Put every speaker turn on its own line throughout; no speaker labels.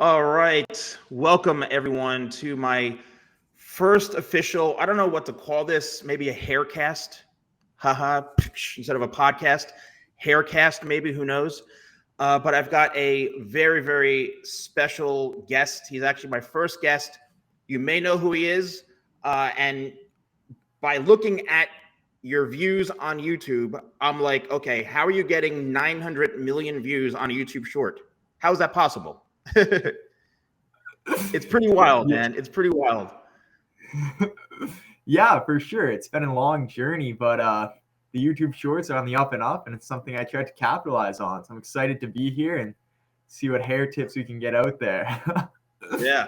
All right. Welcome, everyone, to my first official, I don't know what to call this, maybe a haircast. Haha, instead of a podcast. Haircast, maybe, who knows? But I've got a very, very special guest. He's actually my first guest. You may know who he is. And by looking at your views on YouTube, I'm like, okay, how are you getting 900 million views on a YouTube short? How is that possible? It's pretty wild, man. It's pretty wild.
Yeah, for sure. It's been a long journey, but the YouTube shorts are on the up and up, and it's something I tried to capitalize on. So I'm excited to be here and see what hair tips we can get out there.
Yeah.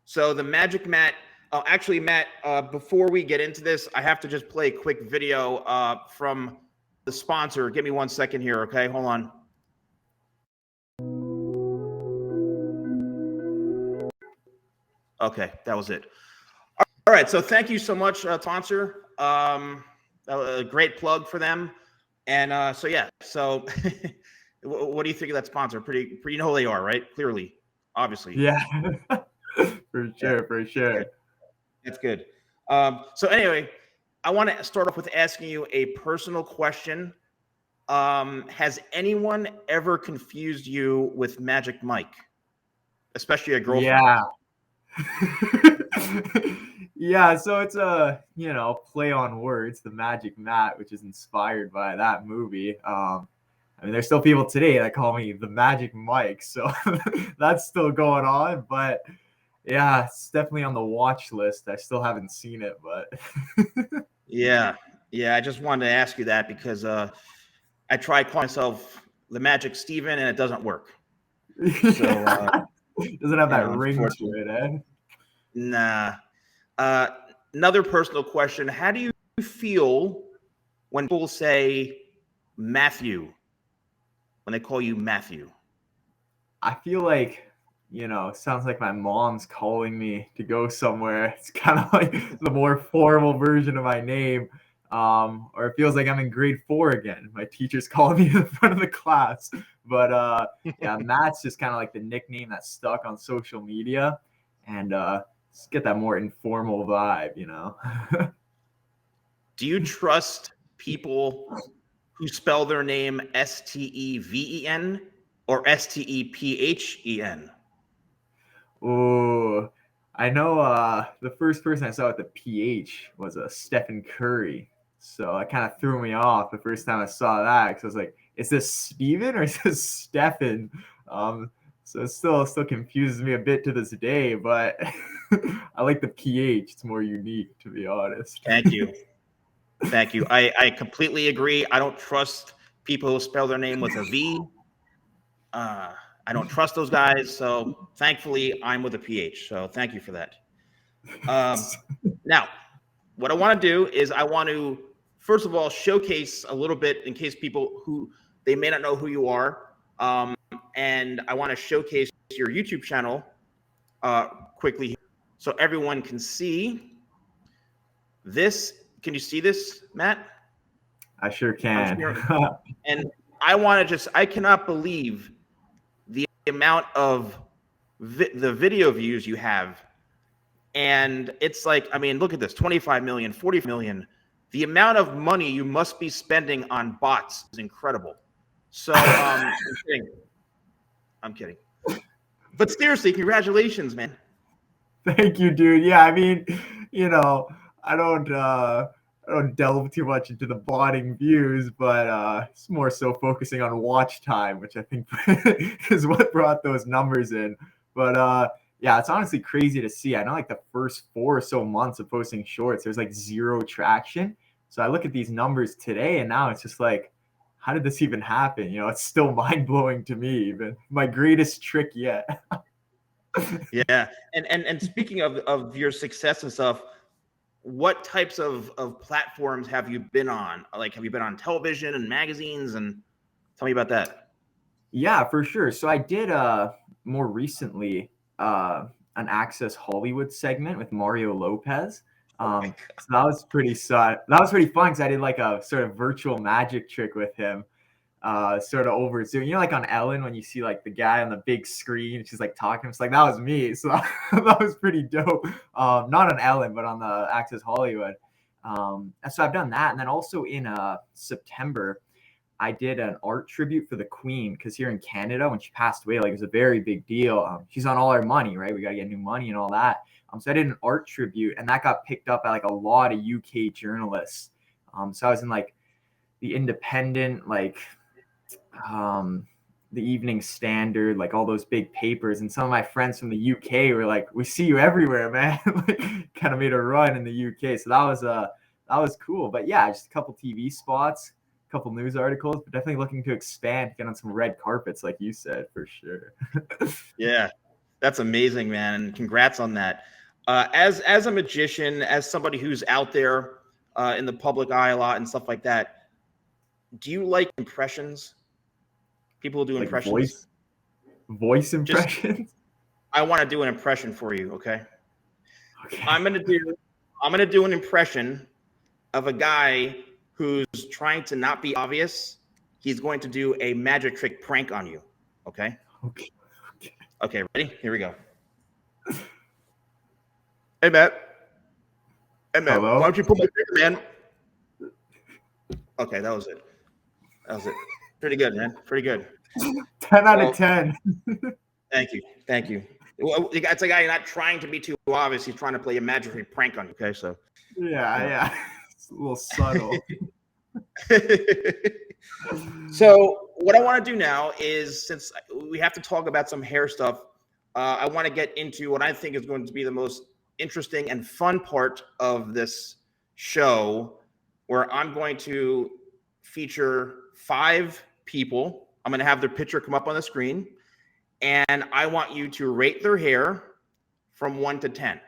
So the Magic Matt. Oh, actually, Matt. Before we get into this, I have to just play a quick video from the sponsor. Give me 1 second here, okay? Hold on. Okay, that was it. All right, so thank you so much, sponsor. A great plug for them. And so yeah, so what do you think of that sponsor? Pretty, you know who they are, right? Clearly, obviously.
Yeah, for sure, for sure.
That's good. So anyway, I want to start off with asking you a personal question. Has anyone ever confused you with Magic Mike, especially a girlfriend?
Yeah. Yeah, so it's a play on words, the Magic Matt, which is inspired by that movie. I mean, there's still people today that call me the Magic Mike, so that's still going on. But yeah, it's definitely on the watch list. I still haven't seen it, but
yeah. I just wanted to ask you that because I tried calling myself the Magic Steven and it doesn't work. So
doesn't have that ring to it, eh?
Nah. Another personal question: how do you feel when people say Matthew? When they call you Matthew?
I feel like, sounds like my mom's calling me to go somewhere. It's kind of like the more formal version of my name. Or it feels like I'm in grade 4 again. My teacher's calling me in front of the class. But yeah, Matt's just kind of like the nickname that stuck on social media. And just get that more informal vibe,
Do you trust people who spell their name Steven or Stephen?
Oh, I know the first person I saw with the PH was a Stephen Curry. So that kind of threw me off the first time I saw that because I was like, is this Steven or is this Stephen? So it still confuses me a bit to this day, but I like the PH. It's more unique, to be honest.
Thank you. Thank you. I completely agree. I don't trust people who spell their name with a V. I don't trust those guys. So thankfully, I'm with a PH. So thank you for that. Now, what I want to do is I want to, first of all, showcase a little bit in case people who they may not know who you are. And I want to showcase your YouTube channel quickly so everyone can see this. Can you see this, Matt?
I sure can.
And I want to I cannot believe the amount of the video views you have. And it's like, I mean, look at this, 25 million, 40 million. The amount of money you must be spending on bots is incredible. So I'm kidding. But seriously, congratulations, man.
Thank you, dude. Yeah, I mean, I don't delve too much into the botting views, but it's more so focusing on watch time, which I think is what brought those numbers in. But yeah, it's honestly crazy to see. I know like the first 4 or so months of posting shorts, there's like 0 traction. So I look at these numbers today, and now it's just like, how did this even happen? It's still mind blowing to me. Even my greatest trick yet.
Yeah, and speaking of your success and stuff, what types of platforms have you been on? Like, have you been on television and magazines? And tell me about that.
Yeah, for sure. So I did more recently an Access Hollywood segment with Mario Lopez. So that was pretty fun because I did like a sort of virtual magic trick with him. sort of over Zoom. You know, like on Ellen when you see like the guy on the big screen, she's like talking. It's like that was me. So that was pretty dope. Not on Ellen, but on the Access Hollywood. So I've done that, and then also in September, I did an art tribute for the Queen because here in Canada, when she passed away, like it was a very big deal. She's on all our money, right? We got to get new money and all that. So I did an art tribute, and that got picked up by like a lot of UK journalists. So I was in like the Independent, like the Evening Standard, like all those big papers. And some of my friends from the UK were like, "We see you everywhere, man!" Like, kind of made a run in the UK. So that was cool. But yeah, just a couple TV spots, a couple news articles, but definitely looking to expand, get on some red carpets, like you said, for sure.
Yeah, that's amazing, man. And congrats on that. As a magician, as somebody who's out there in the public eye a lot and stuff like that, do you like impressions? People who do
Like
impressions.
voice impressions.
I want to do an impression for you. Okay.
Okay.
I'm gonna do an impression of a guy who's trying to not be obvious. He's going to do a magic trick prank on you. Okay.
Okay.
Okay. Ready? Here we go. Hey, Matt. Hey, Matt.
Hello?
Why don't you put my finger, man? Okay, that was it. Pretty good, man. Pretty good.
10 out of 10.
Thank you. Well, it's a guy not trying to be too obvious. He's trying to play a magic trick prank on you. Okay, so.
Yeah. It's a little subtle.
So what I want to do now is, since we have to talk about some hair stuff, I want to get into what I think is going to be the most interesting and fun part of this show, where I'm going to feature 5 people. I'm going to have their picture come up on the screen, and I want you to rate their hair from 1 to 10.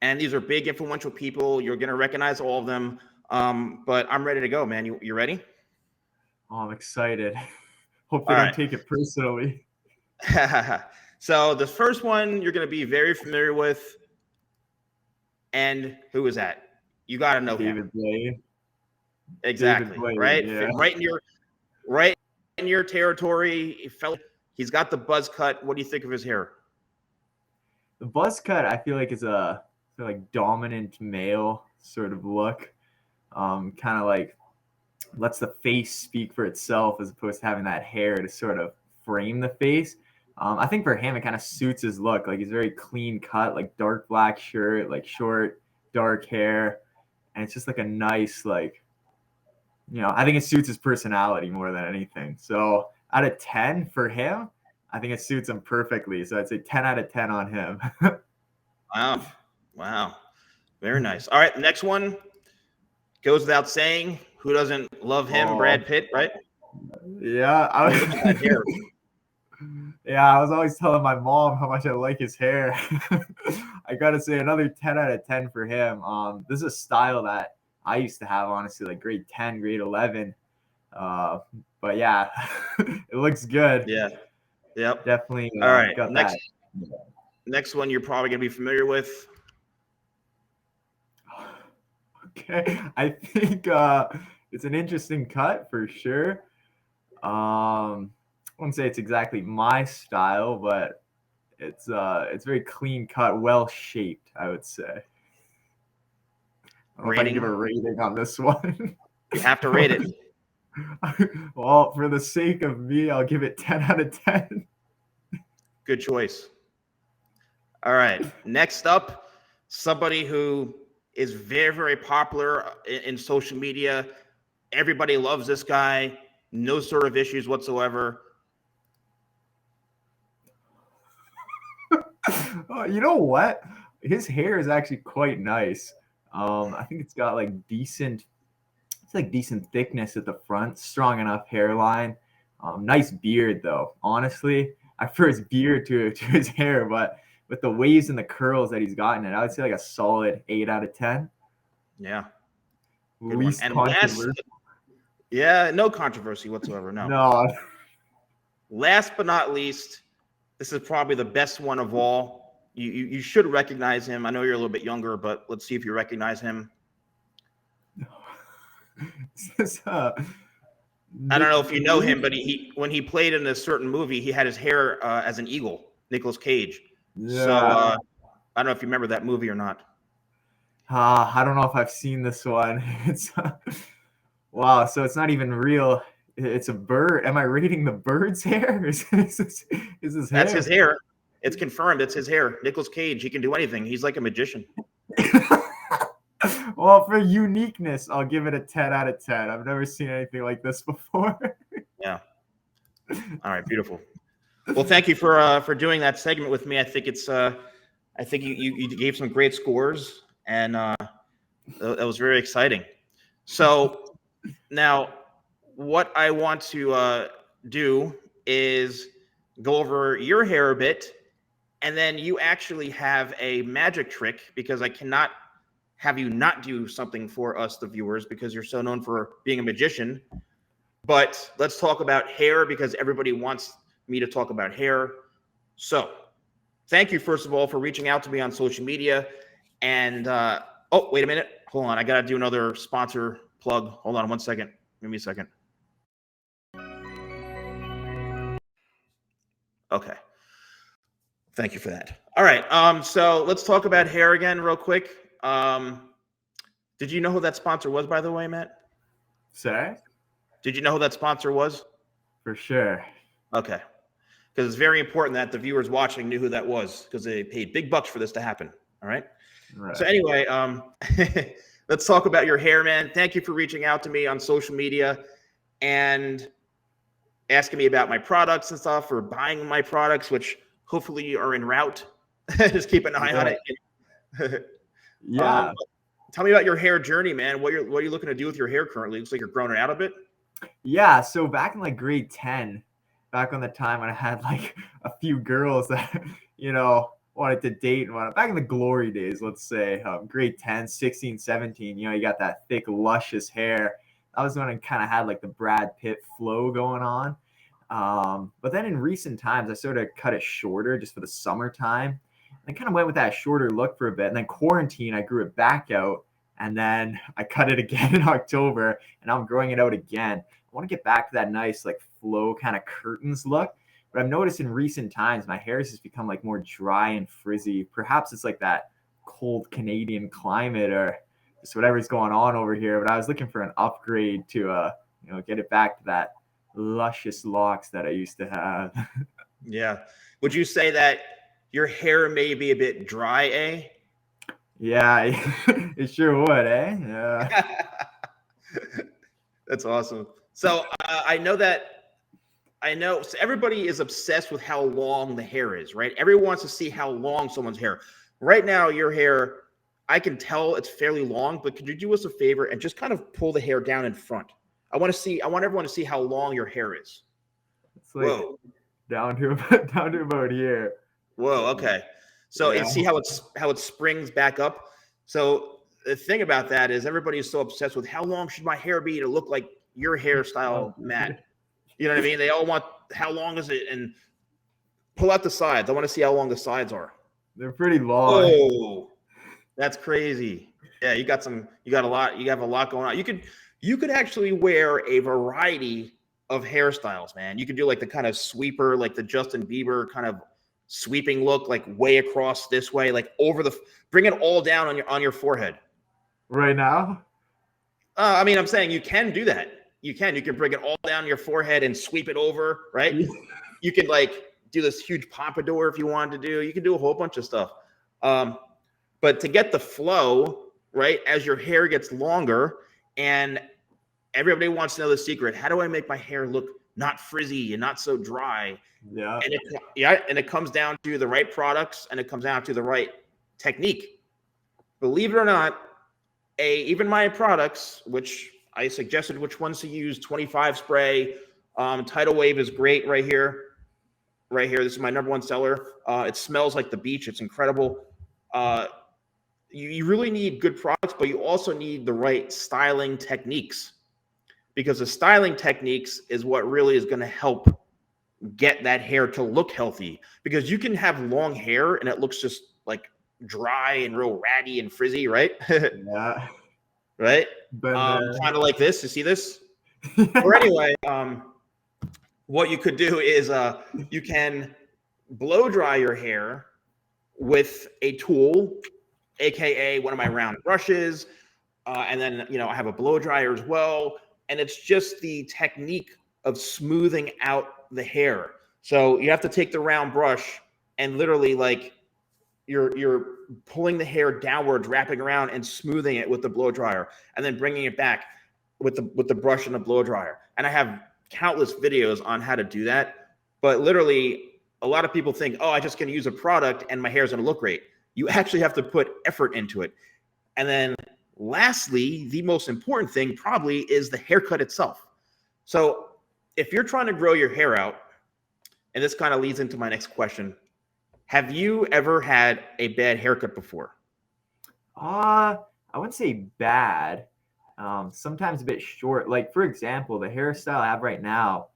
And these are big, influential people. You're going to recognize all of them. But I'm ready to go, man. You ready?
Oh, I'm excited. Hope they don't take it personally.
So the first one you're going to be very familiar with. And who is that? You got to know
David Blaine.
Exactly.
David Blaine,
Right?
Yeah.
Right in your territory. He's got the buzz cut. What do you think of his hair?
The buzz cut, I feel like, is a sort of like dominant male sort of look. Kind of like lets the face speak for itself as opposed to having that hair to sort of frame the face. I think for him, it kind of suits his look. Like he's very clean cut, like dark black shirt, like short, dark hair. And it's just like a nice, like, I think it suits his personality more than anything. So out of 10 for him, I think it suits him perfectly. So I'd say 10 out of 10 on him.
Wow. Very nice. All right. Next one goes without saying. Who doesn't love him? Brad Pitt, right?
Yeah. I was always telling my mom how much I like his hair. I got to say another 10 out of 10 for him. This is a style that I used to have, honestly, like grade 10, grade 11. But yeah, it looks good.
Yeah. Yep.
Definitely.
All right.
Got
next one you're probably going to be familiar with.
Okay. I think it's an interesting cut for sure. I wouldn't say it's exactly my style, but it's very clean cut, well shaped, I would say. I don't know if I can give a rating on this one.
You have to rate it.
Well, for the sake of me, I'll give it 10 out of 10.
Good choice. All right. Next up, somebody who is very, very popular in social media. Everybody loves this guy. No sort of issues whatsoever.
You know what? His hair is actually quite nice. I think it's got like decent thickness at the front, strong enough hairline. Nice beard though. Honestly, I prefer his beard to his hair, but with the waves and the curls that he's gotten it, I would say like a solid 8 out of 10.
Yeah.
Least controversial.
Yeah, no controversy whatsoever.
No.
Last but not least, this is probably the best one of all. You should recognize him. I know you're a little bit younger, but let's see if you recognize him.
Is this
I don't know if you know him,
Cage?
but he when he played in a certain movie, he had his hair as an eagle, Nicolas Cage. So
Yeah.
I don't know if you remember that movie or not.
I don't know if I've seen this one. It's wow. So it's not even real. It's a bird. Am I reading the bird's hair? Is his
That's
hair?
his hair. It's confirmed. It's his hair. Nicolas Cage. He can do anything. He's like a magician.
Well, for uniqueness, I'll give it a 10 out of 10. I've never seen anything like this before.
Yeah. All right. Beautiful. Well, thank you for doing that segment with me. I think it's I think you gave some great scores, and that was very exciting. So now, what I want to do is go over your hair a bit, and then you actually have a magic trick because I cannot have you not do something for us, the viewers, because you're so known for being a magician. But let's talk about hair because everybody wants me to talk about hair. So, thank you, first of all, for reaching out to me on social media. And, oh, wait a minute. Hold on. I got to do another sponsor plug. Hold on 1 second. Give me a second. Okay. Thank you for that. All right. So let's talk about hair again real quick. Did you know who that sponsor was, by the way, Matt?
Sorry?
Did you know who that sponsor was?
For sure.
Okay. Because it's very important that the viewers watching knew who that was because they paid big bucks for this to happen. All right.
Right.
So anyway, let's talk about your hair, man. Thank you for reaching out to me on social media and asking me about my products and stuff, or buying my products, which hopefully are en route. Just keep an eye on it.
Yeah.
Tell me about your hair journey, man. What are you looking to do with your hair currently? Looks like you're growing it out a bit.
Yeah. So back in like grade 10, back on the time when I had like a few girls that, wanted to date and whatnot, back in the glory days, let's say, grade 10, 16, 17, you got that thick, luscious hair. That was when I kind of had like the Brad Pitt flow going on. But then in recent times, I sort of cut it shorter just for the summertime. I kind of went with that shorter look for a bit. And then quarantine, I grew it back out. And then I cut it again in October. And now I'm growing it out again. I want to get back to that nice, like, flow kind of curtains look. But I've noticed in recent times, my hair has just become like more dry and frizzy. Perhaps it's like that cold Canadian climate or just whatever's going on over here. But I was looking for an upgrade to, get it back to that luscious locks that I used to have.
Yeah. Would you say that your hair may be a bit dry, eh?
Yeah, it sure would, eh? Yeah.
That's awesome. So I know so everybody is obsessed with how long the hair is, right? Everyone wants to see how long someone's hair. Right now, your hair, I can tell it's fairly long, but could you do us a favor and just kind of pull the hair down in front? I want everyone to see how long your hair is.
It's like
Whoa.
down to about here.
Whoa, okay. So
Yeah.
and see how it springs back up. So the thing about that is everybody is so obsessed with how long should my hair be to look like your hairstyle, Matt. You know what I mean? They all want how long is it, and pull out the sides. I want to see how long the sides are.
They're pretty long.
Oh, that's crazy. Yeah, you have a lot going on. You could actually wear a variety of hairstyles, man. You could do like the kind of sweeper, like the Justin Bieber kind of sweeping look, like way across this way, like bring it all down on your forehead.
Right now?
I mean, I'm saying you can do that. You can bring it all down your forehead and sweep it over, right? You could like do this huge pompadour if you wanted to do. You can do a whole bunch of stuff. But to get the flow, right, as your hair gets longer, and everybody wants to know the secret. How do I make my hair look not frizzy and not so dry?
Yeah.
And it comes down to the right products, and it comes down to the right technique. Believe it or not, even my products, which I suggested which ones to use, 25 spray, Tidal Wave is great right here. Right here, this is my #1 seller. It smells like the beach. It's incredible. You really need good products, but you also need the right styling techniques, because the styling techniques is what really is going to help get that hair to look healthy. Because you can have long hair and it looks just like dry and real ratty and frizzy, right?
Yeah.
Right?
But
Kind of like this. You see this? Or anyway, what you could do is you can blow dry your hair with a tool, aka one of my round brushes, and then I have a blow dryer as well, and it's just the technique of smoothing out the hair. So you have to take the round brush and literally like you're pulling the hair downwards, wrapping around and smoothing it with the blow dryer, and then bringing it back with the brush and the blow dryer. And I have countless videos on how to do that. But literally, a lot of people think, oh, I just going to use a product and my hair is going to look great. You actually have to put effort into it. And then lastly, the most important thing probably is the haircut itself. So if you're trying to grow your hair out, and this kind of leads into my next question, have you ever had a bad haircut before?
I wouldn't say bad. Sometimes a bit short. Like, for example, the hairstyle I have right now,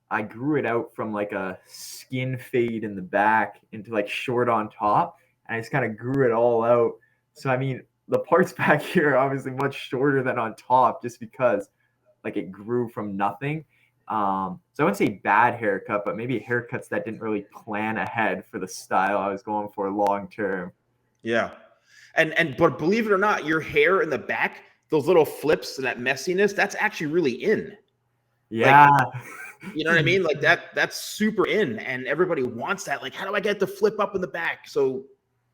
I grew it out from like a skin fade in the back into like short on top, and I just kind of grew it all out. So, I mean, the parts back here are obviously much shorter than on top just because like it grew from nothing. So I wouldn't say bad haircut, but maybe haircuts that didn't really plan ahead for the style I was going for long term.
Yeah. But believe it or not, your hair in the back, those little flips and that messiness, that's actually really in.
Yeah.
Like, you know what I mean? Like that's super in, and everybody wants that. Like, how do I get the flip up in the back? So,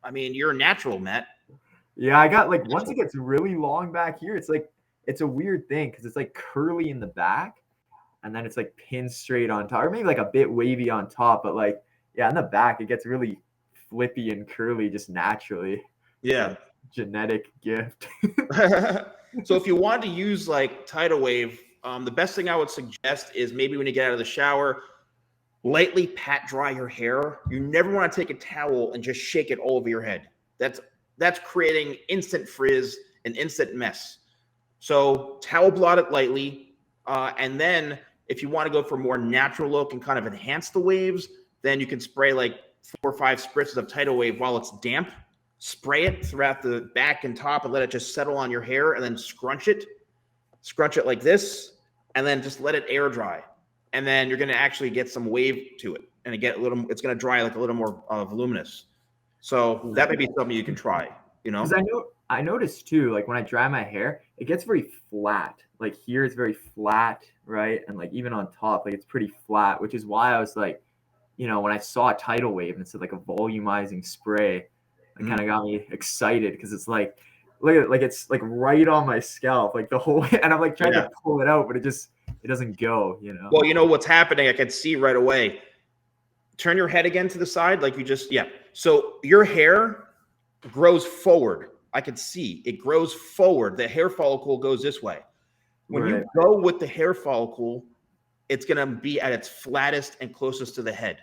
I mean, you're a natural, Matt.
Yeah, I got like once it gets really long back here, it's like it's a weird thing because it's like curly in the back and then it's like pinned straight on top, or maybe like a bit wavy on top, but like yeah, in the back it gets really flippy and curly just naturally.
Yeah.
Like genetic gift.
So if you want to use like tidal wave, the best thing I would suggest is maybe when you get out of the shower, lightly pat dry your hair. You never want to take a towel and just shake it all over your head. That's creating instant frizz and instant mess. So towel blot it lightly, and then if you want to go for a more natural look and kind of enhance the waves, then you can spray like 4 or 5 spritzes of tidal wave while it's damp. Spray it throughout the back and top and let it just settle on your hair, and then scrunch it like this, and then just let it air dry. And then you're going to actually get some wave to it, and it's going to dry like a little more voluminous. So that may be something you can try,
Because I noticed too, like when I dry my hair, it gets very flat. Like here it's very flat, right? And like even on top, like it's pretty flat, which is why I was like, when I saw a tidal wave and it said like a volumizing spray, it kind of got me excited because it's like, look at it, like it's like right on my scalp, like the whole, and I'm like trying to pull it out, but it doesn't go,
Well, you know what's happening? I can see right away. Turn your head again to the side, like you just, yeah. So your hair grows forward. I can see it grows forward. The hair follicle goes this way. When you go with the hair follicle, it's going to be at its flattest and closest to the head.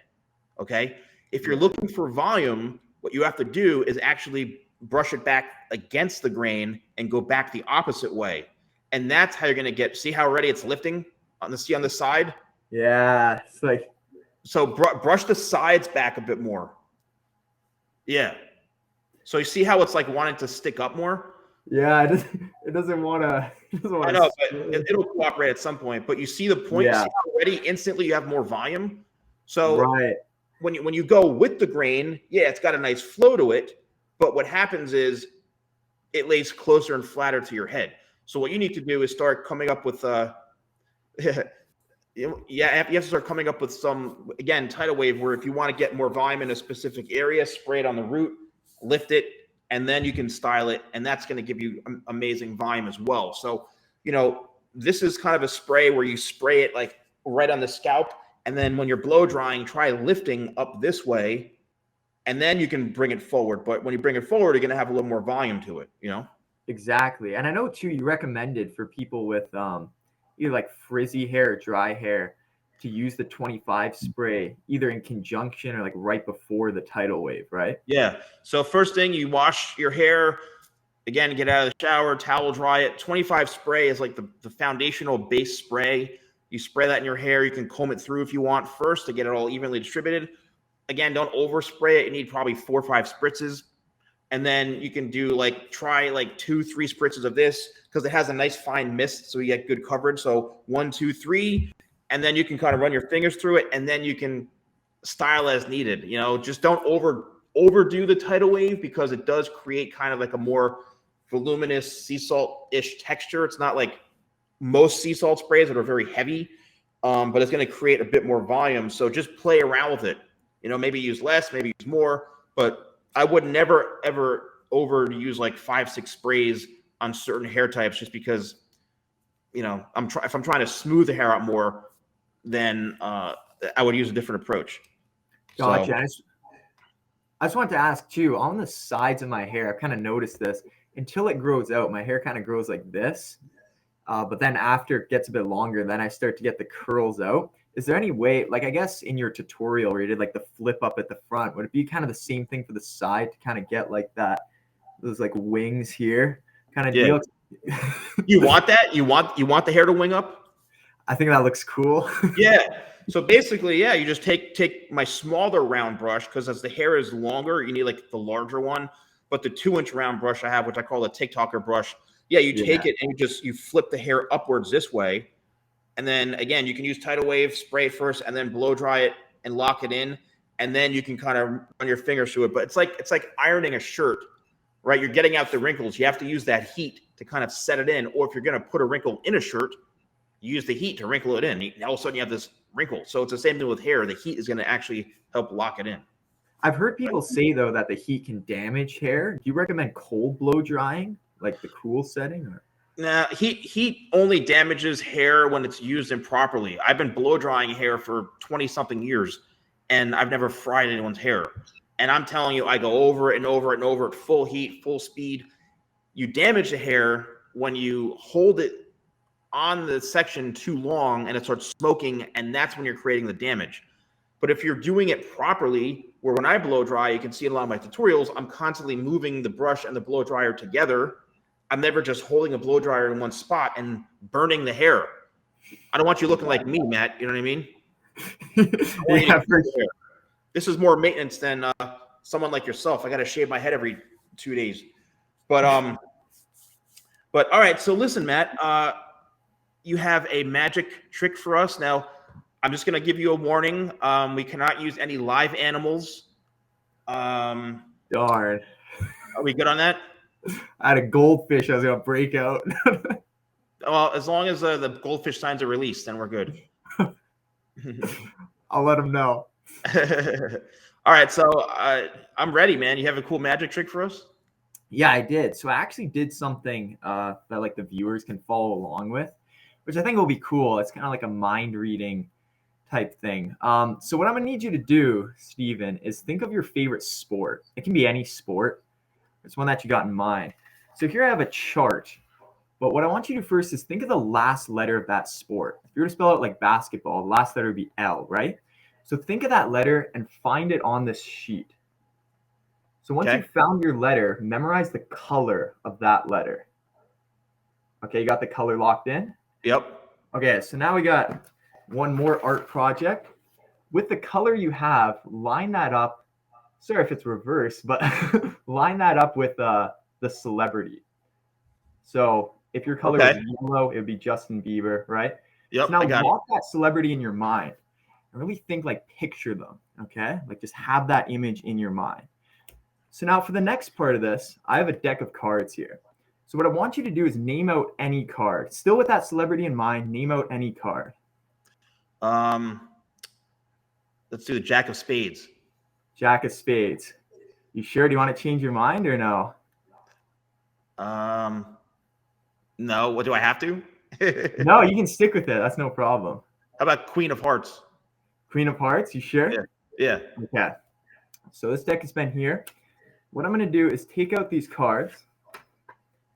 Okay. If you're looking for volume, what you have to do is actually brush it back against the grain and go back the opposite way. And that's how you're going to see how already it's lifting on the side.
Yeah. It's like,
so brush the sides back a bit more. Yeah. So you see how it's like wanting to stick up more?
Yeah, it doesn't want to.
I know, but it'll cooperate at some point. But you see the point?
Yeah.
You see how already instantly you have more volume? So
right.
when you go with the grain, yeah, it's got a nice flow to it. But what happens is it lays closer and flatter to your head. So what you need to do is start coming up with you have to start coming up with some, again, tidal wave, where if you want to get more volume in a specific area, spray it on the root, lift it, and then you can style it, and that's going to give you amazing volume as well. So, this is kind of a spray where you spray it like right on the scalp, and then when you're blow drying, try lifting up this way, and then you can bring it forward. But when you bring it forward, you're going to have a little more volume to it,
Exactly. And I know too, you recommended for people with either like frizzy hair or dry hair to use the 25 spray either in conjunction or like right before the tidal wave, right?
Yeah. So first thing, you wash your hair, again, get out of the shower, towel dry it. 25 spray is like the foundational base spray. You spray that in your hair. You can comb it through if you want first to get it all evenly distributed. Again, don't overspray it. You need probably 4 or 5 spritzes. And then you can do try 2-3 spritzes of this because it has a nice fine mist, so you get good coverage. So 1, 2, 3, and then you can kind of run your fingers through it, and then you can style as needed. Just don't overdo the tidal wave because it does create kind of like a more voluminous sea salt-ish texture. It's not like most sea salt sprays that are very heavy, but it's going to create a bit more volume. So just play around with it. Maybe use less, maybe use more, but I would never ever overuse 5-6 sprays on certain hair types just because if I'm trying to smooth the hair out more, then I would use a different approach.
Gotcha. So, I just wanted to ask too, on the sides of my hair, I've kind of noticed this until it grows out, my hair kind of grows like this. But then after it gets a bit longer, then I start to get the curls out. Is there any way, I guess in your tutorial where you did the flip up at the front, would it be kind of the same thing for the side to kind of get those wings here kind of deal?
You want that? You want the hair to wing up?
I think that looks cool.
Yeah. So basically, you just take my smaller round brush, because as the hair is longer, you need the larger one. But the 2-inch round brush I have, which I call a TikToker brush, you take it and you flip the hair upwards this way. And then again, you can use tidal wave, spray it first, and then blow dry it and lock it in. And then you can kind of run your fingers through it. But it's like ironing a shirt, right? You're getting out the wrinkles. You have to use that heat to kind of set it in. Or if you're going to put a wrinkle in a shirt, you use the heat to wrinkle it in. All of a sudden you have this wrinkle. So it's the same thing with hair. The heat is going to actually help lock it in.
I've heard people say, though, that the heat can damage hair. Do you recommend cold blow drying, like the cool setting? Or?
Nah, heat only damages hair when it's used improperly. I've been blow drying hair for 20-something years, and I've never fried anyone's hair. And I'm telling you, I go over it and over it and over at full heat, full speed. You damage the hair when you hold it on the section too long and it starts smoking, and that's when you're creating the damage. But if you're doing it properly, where when I blow dry, you can see in a lot of my tutorials, I'm constantly moving the brush and the blow dryer together. I'm never just holding a blow dryer in one spot and burning the hair. I don't want you looking like me, Matt. You know what I mean?
Yeah, for sure.
This is more maintenance than someone like yourself. I got to shave my head every 2 days. But all right. So listen, Matt, you have a magic trick for us. Now, I'm just going to give you a warning. We cannot use any live animals.
Darn.
Are we good on that?
I had a goldfish I was going to break out.
Well, as long as the goldfish signs are released, then we're good.
I'll let them know.
All right. So I'm ready, man. You have a cool magic trick for us?
Yeah, I did. So I actually did something that the viewers can follow along with, which I think will be cool. It's kind of like a mind reading type thing. So what I'm gonna need you to do, Steven, is think of your favorite sport. It can be any sport. It's one that you got in mind. So here I have a chart, but what I want you to do first is think of the last letter of that sport. If you were to spell out basketball, the last letter would be L, right? So think of that letter and find it on this sheet. So once you've found your letter, memorize the color of that letter. Okay, you got the color locked in?
Yep.
Okay, so now we got one more art project. With the color you have, line that up. Sorry if it's reversed, but line that up with the celebrity. So if your color is yellow, it would be Justin Bieber, right?
Yep.
So now lock that celebrity in your mind and really think, picture them, okay? Just have that image in your mind. So now for the next part of this, I have a deck of cards here. So what I want you to do is name out any card. Still with that celebrity in mind, name out any card.
Let's do the Jack of Spades.
Jack of Spades. You sure? Do you want to change your mind or no?
No. What do I have to?
No, you can stick with it. That's no problem.
How about Queen of Hearts?
Queen of Hearts, you sure?
Yeah.
Okay. So this deck has been here. What I'm going to do is take out these cards,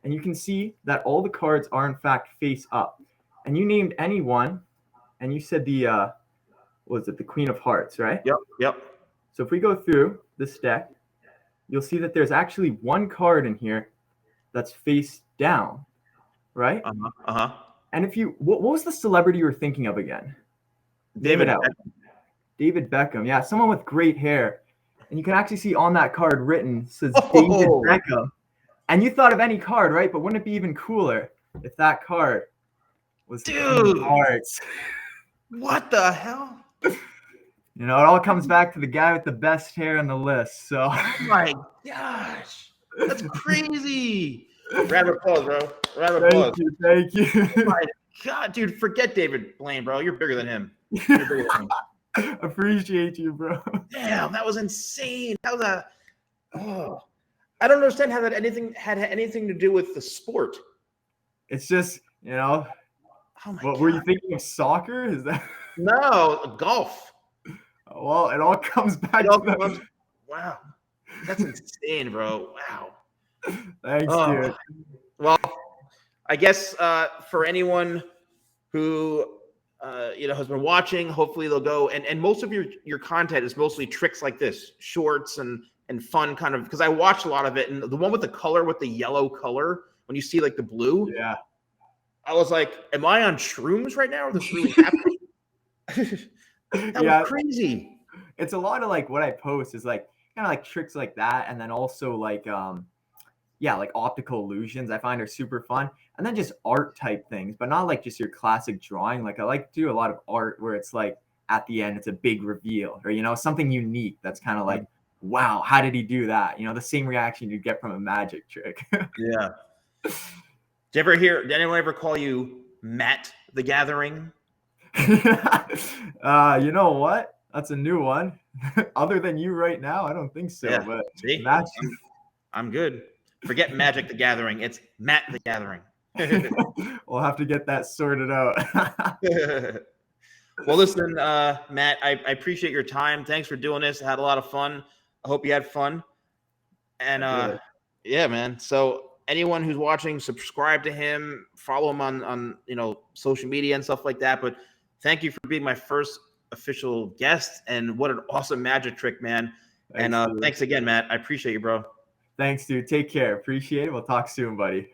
and you can see that all the cards are in fact face up. And you named any one, and you said the Queen of Hearts, right?
Yep.
So if we go through this deck, you'll see that there's actually one card in here that's face down, right? And what was the celebrity you were thinking of again?
David Beckham.
David Beckham, yeah, someone with great hair. and you can actually see on that card written says David
Oh,
Beckham. And you thought of any card, right? But wouldn't it be even cooler if that card was the King of
dude,
Hearts?
what the hell?
You know, it all comes back to the guy with the best hair on the list. So,
Oh my gosh, that's crazy. Round of applause, bro. Round of applause.
thank you.
Oh my God, dude, forget David Blaine, bro. You're bigger than him. You're bigger than him.
Appreciate you, bro.
Damn, that was insane. That was a. Oh, I don't understand how that had anything to do with the sport.
It's just, you know,
Oh my
what
God.
were you thinking of soccer? Is that?
No, golf.
Well, it all comes back
It all
to
comes- Wow, that's insane, bro. Wow.
Thanks,
Oh,
dude.
well, I guess for anyone who has been watching, hopefully they'll go and most of your content is mostly tricks like this, shorts and fun kind of, because I watched a lot of it, and the one with the color with the yellow color when you see like the blue,
Yeah.
I was like, am I on shrooms right now? Or this really happening? That was crazy.
It's a lot of like what I post is like kind of like tricks like that, and then also like like optical illusions I find are super fun, and then just art type things, but not like just your classic drawing. Like I like to do a lot of art where it's like at the end it's a big reveal, or something unique that's kind of like, wow, how did he do that? The same reaction you get from a magic trick.
Yeah. Did anyone ever call you Matt the Gathering?
You know what? That's a new one. Other than you right now, I don't think so.
Yeah.
But
See,
Matt,
I'm good. Forget Magic the Gathering. It's Matt the Gathering.
we'll have to get that sorted out.
Well, listen, Matt, I appreciate your time. Thanks for doing this. I had a lot of fun. I hope you had fun. And yeah, man. So anyone who's watching, subscribe to him, follow him on social media and stuff like that. But thank you for being my first official guest, and what an awesome magic trick, man. Thanks again, Matt. I appreciate you, bro.
Thanks, dude. Take care. Appreciate it. We'll talk soon, buddy.